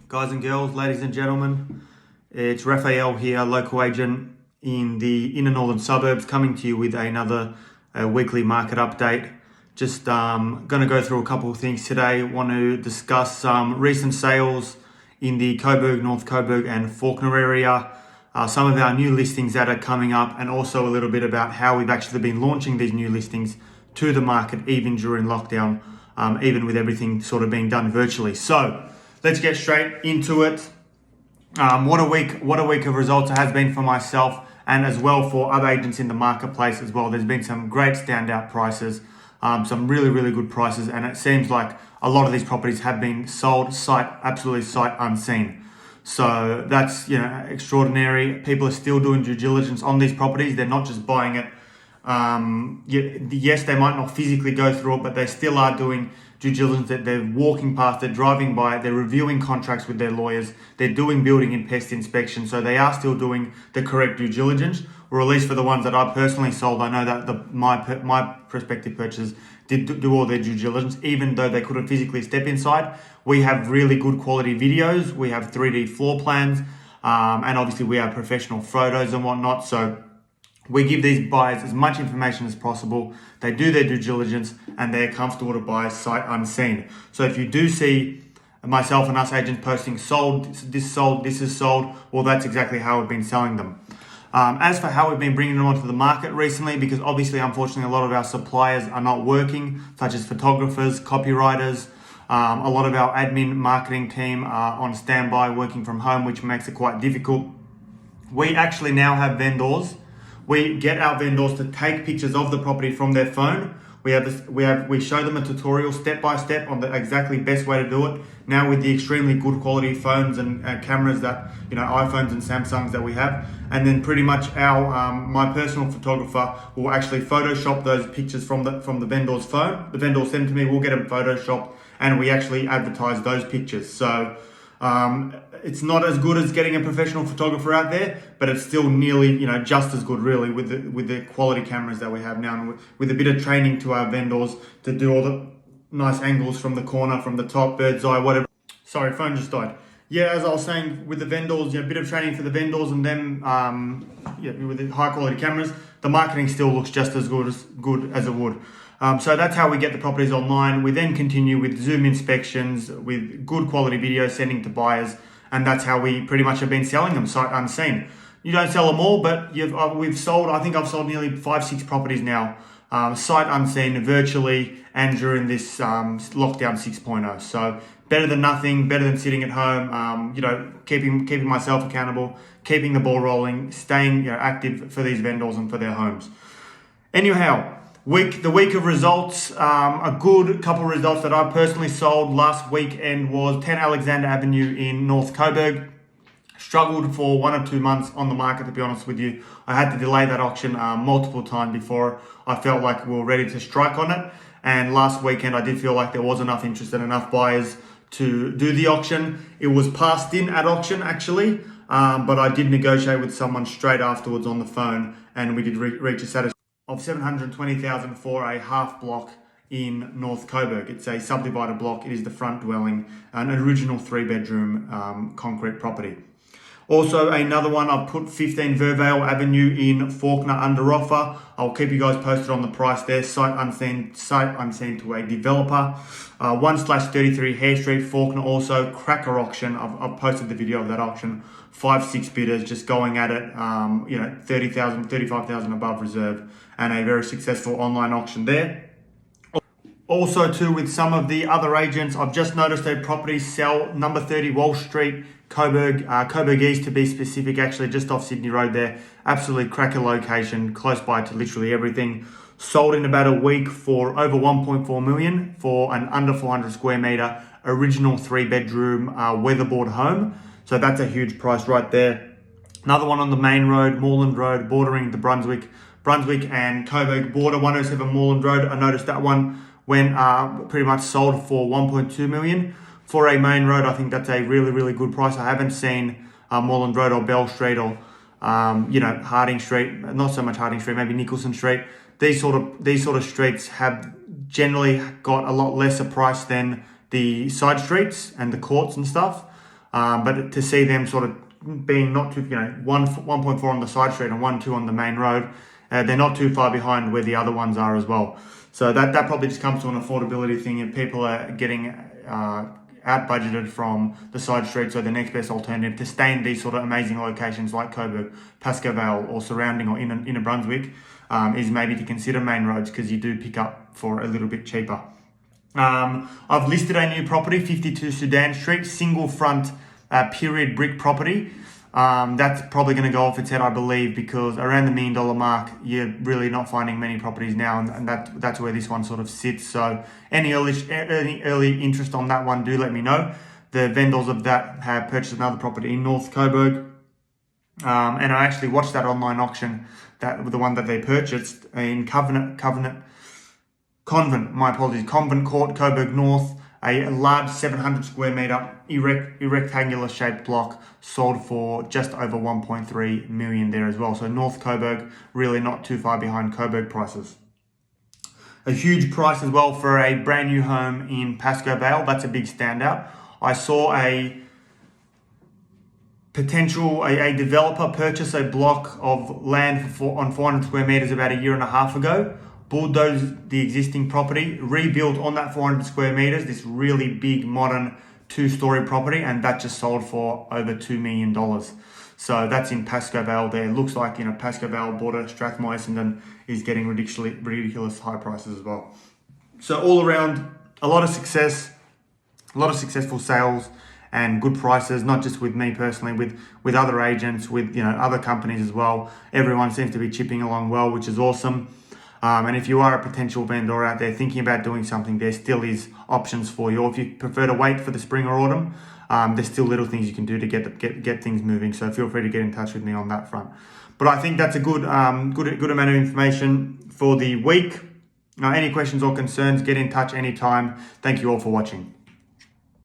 Guys and girls, ladies and gentlemen, it's Raphael here, local agent in the inner northern suburbs, coming to you with another weekly market update. Just going to go through a couple of things today. Want to discuss some recent sales in the Coburg, North Coburg and Fawkner area, some of our new listings that are coming up, and also a little bit about how we've actually been launching these new listings to the market even during lockdown, even with everything sort of being done virtually. So let's get straight into it. What a week of results it has been for myself and as well for other agents in the marketplace as well. There's been some great standout prices, some really good prices, and it seems like a lot of these properties have been sold absolutely sight unseen. So that's extraordinary. People are still doing due diligence on these properties. They're not just buying it. Yes, they might not physically go through it, but they still are doing due diligence. That they're walking past, they're driving by, they're reviewing contracts with their lawyers, they're doing building and pest inspection. So they are still doing the correct due diligence, or at least for the ones that I personally sold. I know that my prospective purchasers did do all their due diligence, even though they couldn't physically step inside. We have really good quality videos, we have 3D floor plans, and obviously we have professional photos and whatnot. So we give these buyers as much information as possible. They do their due diligence and they're comfortable to buy sight unseen. So if you do see myself and us agents posting sold, this is sold, well, that's exactly how we've been selling them. As for how we've been bringing them onto the market recently, because obviously, unfortunately, a lot of our suppliers are not working, such as photographers, copywriters. A lot of our admin marketing team are on standby working from home, which makes it quite difficult. We actually now have vendors. We get our vendors to take pictures of the property from their phone. We show them a tutorial step by step on the exactly best way to do it. Now with the extremely good quality phones and cameras that iPhones and Samsungs that we have, and then pretty much my personal photographer will actually Photoshop those pictures from the vendor's phone. The vendor send to me, we'll get them Photoshopped, and we actually advertise those pictures. So it's not as good as getting a professional photographer out there, but it's still nearly, just as good really with the quality cameras that we have now, and with a bit of training to our vendors to do all the nice angles from the corner, from the top, bird's eye, whatever. Sorry, phone just died. Yeah, as I was saying, with the vendors, a bit of training for the vendors, and then with the high quality cameras, the marketing still looks just as good as it would. So that's how we get the properties online. We then continue with Zoom inspections, with good quality videos sending to buyers, and that's how we pretty much have been selling them sight unseen. You don't sell them all, but I've sold nearly 5-6 properties now, sight unseen, virtually, and during this lockdown 6.0. So better than nothing, better than sitting at home. Keeping myself accountable, keeping the ball rolling, staying active for these vendors and for their homes. Anyhow, the week of results, a good couple of results that I personally sold last weekend was 10 Alexander Avenue in North Coburg. Struggled for 1 or 2 months on the market, to be honest with you. I had to delay that auction multiple times before I felt like we were ready to strike on it. And last weekend, I did feel like there was enough interest and enough buyers to do the auction. It was passed in at auction actually, but I did negotiate with someone straight afterwards on the phone, and we did reach a satisfaction of 720,000 for a half block in North Coburg. It's a subdivided block. It is the front dwelling, an original 3-bedroom concrete property. Also, another one, I've put 15 Vervale Avenue in Fawkner under offer. I'll keep you guys posted on the price there. Sight unseen to a developer. 1/33 Hare Street, Fawkner also, cracker auction. I've posted the video of that auction. 5-6 bidders just going at it, 30,000, 35,000 above reserve, and a very successful online auction there. Also too, with some of the other agents, I've just noticed a property sell, number 30 Wall Street, Coburg East to be specific, actually just off Sydney Road there. Absolutely cracker location, close by to literally everything. Sold in about a week for over 1.4 million for an under 400 square meter original 3-bedroom weatherboard home. So that's a huge price right there. Another one on the main road, Moreland Road, bordering the Brunswick and Coburg border, 107 Moreland Road. I noticed that one went pretty much sold for 1.2 million. For a main road, I think that's a really good price. I haven't seen Moreland Road or Bell Street or Harding Street, not so much Harding Street, maybe Nicholson Street. These sort of streets have generally got a lot lesser price than the side streets and the courts and stuff. But to see them sort of being not too, 1.4 on the side street and 1.2 on the main road, they're not too far behind where the other ones are as well. So that probably just comes to an affordability thing, and people are getting out budgeted from the side street. So the next best alternative to stay in these sort of amazing locations like Coburg, Pascoe Vale, or surrounding or Inner Brunswick is maybe to consider main roads, because you do pick up for a little bit cheaper. I've listed a new property, 52 Sudan Street, single front period brick property. That's probably going to go off its head, I believe, because around the $1 million mark, you're really not finding many properties now, and that's where this one sort of sits. So any early interest on that one, do let me know. The vendors of that have purchased another property in North Coburg, and I actually watched that online auction, the one that they purchased in Convent Court, Coburg North. A large 700 square meter rectangular shaped block sold for just over 1.3 million there as well. So North Coburg, really not too far behind Coburg prices. A huge price as well for a brand new home in Pascoe Vale. That's a big standout. I saw a developer purchase a block of land on 400 square meters about a year and a half ago. Bulldozed the existing property, rebuilt on that 400 square meters, this really big modern 2-story property, and that just sold for over $2 million. So that's in Pascoe Vale there. Looks like, Pascoe Vale border, Strathmore Essendon is getting ridiculous high prices as well. So all around, a lot of success, a lot of successful sales and good prices, not just with me personally, with other agents, with other companies as well. Everyone seems to be chipping along well, which is awesome. And if you are a potential vendor out there thinking about doing something, there still is options for you. Or if you prefer to wait for the spring or autumn, there's still little things you can do to get things moving. So feel free to get in touch with me on that front. But I think that's a good amount of information for the week. Any questions or concerns, get in touch anytime. Thank you all for watching.